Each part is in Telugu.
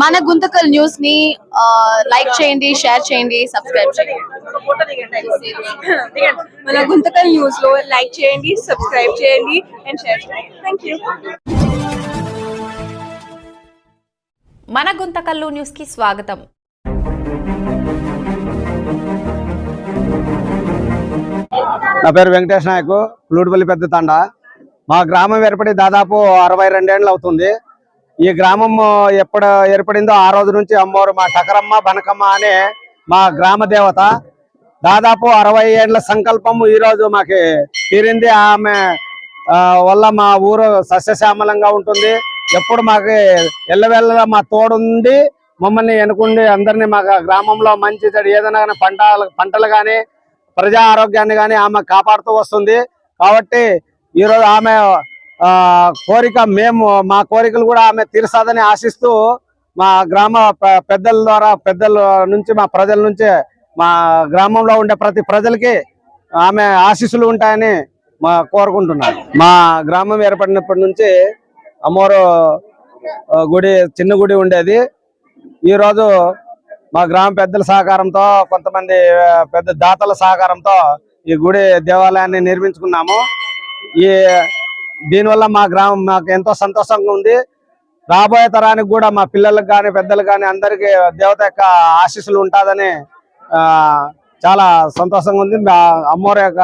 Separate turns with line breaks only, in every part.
మన గుంతకల్ న్యూస్ ని లైక్ చేయండి, షేర్ చేయండి, సబ్స్క్రైబ్ చేయండి.
మన గుంతకల్ న్యూస్ లో లైక్ చేయండి, సబ్స్క్రైబ్ చేయండి అండ్ షేర్ చేయండి. థాంక్యూ.
మన గుంతకల్లు న్యూస్ కి స్వాగతం.
నా పేరు వెంకటేష్ నాయక్, లూడిపల్లి పెద్ద తండ. మా గ్రామం ఏర్పడి దాదాపు 62 ఏళ్ళు అవుతుంది. ఈ గ్రామం ఎప్పుడు ఏర్పడిందో ఆ రోజు నుంచి అమ్మవారు మా టకరమ్మ బనకమ్మ అనే మా గ్రామ దేవత. దాదాపు 60 ఏళ్ల సంకల్పం ఈ రోజు మాకు తీరింది. ఆమె వల్ల మా ఊరు సస్యశ్యామలంగా ఉంటుంది. ఎప్పుడు మాకు ఎల్లవెల్ల మా తోడుండి మమ్మల్ని ఎన్నుకుండి అందరినీ మా గ్రామంలో మంచి చెడు ఏదైనా కానీ పంటలు కానీ ప్రజా ఆరోగ్యాన్ని కానీ ఆమె కాపాడుతూ వస్తుంది. కాబట్టి ఈరోజు ఆమె కోరిక మా కోరికలు కూడా ఆమె తీరుస్తాదని ఆశిస్తూ మా గ్రామ పెద్దల ద్వారా పెద్దల నుంచి మా ప్రజల నుంచి మా గ్రామంలో ఉండే ప్రతి ప్రజలకి ఆమె ఆశీస్సులు ఉంటాయని కోరుకుంటున్నాను. మా గ్రామం ఏర్పడినప్పటి నుంచి అమ్మవారు గుడి చిన్న గుడి ఉండేది. ఈరోజు మా గ్రామ పెద్దల సహకారంతో కొంతమంది పెద్ద దాతల సహకారంతో ఈ గుడి దేవాలయాన్ని నిర్మించుకున్నాము. దీనివల్ల మా గ్రామం మాకు ఎంతో సంతోషంగా ఉంది. రాబోయే తరానికి కూడా మా పిల్లలకు కానీ పెద్దలకు కానీ అందరికీ దేవత యొక్క ఆశీస్సులు ఉంటుందని చాలా సంతోషంగా ఉంది. అమ్మవారి యొక్క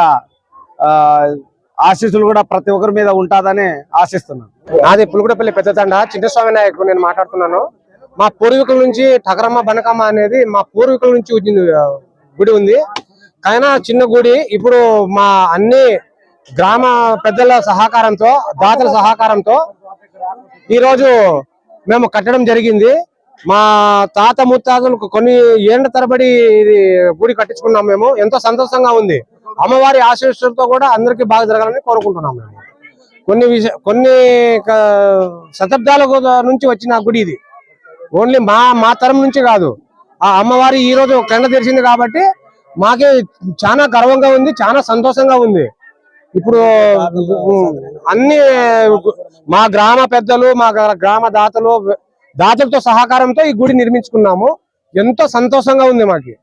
ఆశీస్సులు కూడా ప్రతి ఒక్కరి మీద ఉంటుందని ఆశిస్తున్నాను.
నాది పులుగుడపల్లి పెద్దతండ చిన్నస్వామి నాయక్ నేను మాట్లాడుతున్నాను. మా పూర్వీకుల నుంచి టకరమ్మ బనకమ్మ అనేది మా పూర్వీకుల నుంచి గుడి ఉంది. కానీ చిన్న గుడి ఇప్పుడు మా అన్ని గ్రామ పెద్దల సహకారంతో దాతల సహకారంతో ఈరోజు మేము కట్టడం జరిగింది. మా తాత ముత్తాతలకు కొన్ని ఏళ్ల తరబడి ఇది గుడి కట్టించుకున్నాం. మేము ఎంతో సంతోషంగా ఉంది. అమ్మవారి ఆశీస్సులతో కూడా అందరికీ బాగా జరగాలని కోరుకుంటున్నాం. మేము కొన్ని శతాబ్దాల నుంచి వచ్చిన గుడి ఇది. ఓన్లీ మా తరం నుంచి కాదు. ఆ అమ్మవారి ఈ రోజు కండ తెరిచింది కాబట్టి మాకే చాలా గర్వంగా ఉంది, చాలా సంతోషంగా ఉంది. ఇప్పుడు అన్ని మా గ్రామ పెద్దలు మా గ్రామ దాతలతో సహకారంతో ఈ గుడి నిర్మించుకున్నాము. ఎంతో సంతోషంగా ఉంది మాకు.